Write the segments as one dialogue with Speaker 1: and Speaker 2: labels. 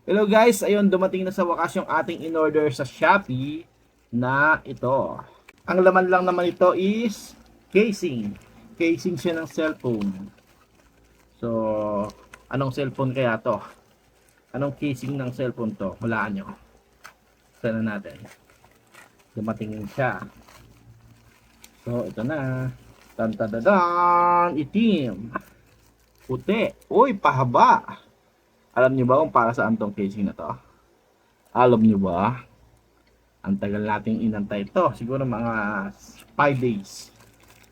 Speaker 1: Hello guys, ayun dumating na sa wakas yung ating in-order sa Shopee na ito. Ang laman lang naman ito is casing. Casing siya ng cellphone. So, anong cellphone kaya to? Anong casing ng cellphone to? Hulaan nyo. Sana natin. Dumating siya. So, ito na. Tan tan tan tan, itim. Puti. Uy, pahaba. Alam niyo ba kung para saan tong casing na to? Alam niyo ba? Ang tagal nating inantay ito. Siguro mga 5 days.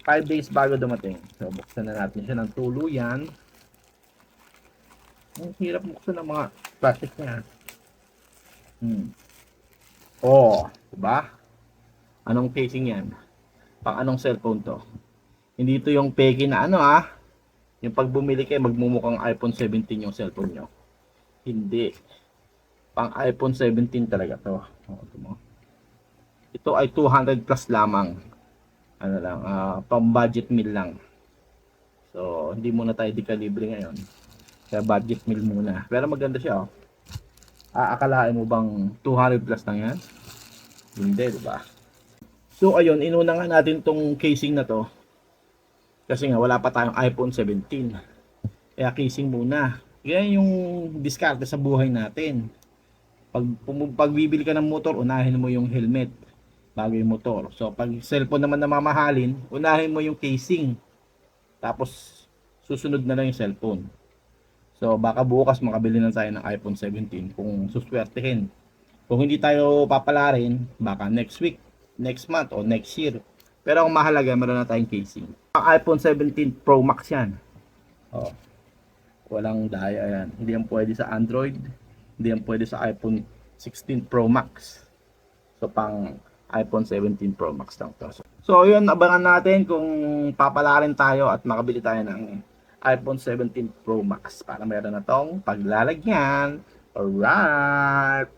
Speaker 1: 5 days bago dumating. So, buksan na natin siya ng tuluyan. Ang hirap buksan ng mga plastic niya. Oh, diba? Anong casing yan? Pang anong cellphone to? Hindi ito yung peke na ano yung pag bumili kayo magmumukhang iPhone 17 yung cellphone nyo. Hindi. Pang iPhone 17 talaga to. Oh, ito mo. Ito ay 200 plus lamang. Ano lang, pang budget meal lang. So, hindi muna tayo di-calibre ngayon. Kaya budget meal muna. Pero maganda siya, oh. Aakalain mo bang 200 plus lang yan? Hindi, di ba? So, ayun, inuna nga natin tong casing na to. Kasi nga, wala pa tayong iPhone 17. Kaya casing muna. Yan yung diskarte sa buhay natin. Pag bibili ka ng motor, unahin mo yung helmet bago yung motor. So, pag cellphone naman na mamahalin, unahin mo yung casing. Tapos, susunod na lang yung cellphone. So, baka bukas makabili na tayo ng iPhone 17 kung suswertehin. Kung hindi tayo papalarin, baka next week, next month, o next year. Pero ang mahalaga, meron na tayong casing. Ang iPhone 17 Pro Max yan. Oh, walang daya yan. Hindi yan pwede sa Android. Hindi yan pwede sa iPhone 16 Pro Max. So, pang iPhone 17 Pro Max lang to. So, yun, abangan natin kung papalarin tayo at makabili tayo ng iPhone 17 Pro Max para meron na tong paglalagyan. Alright!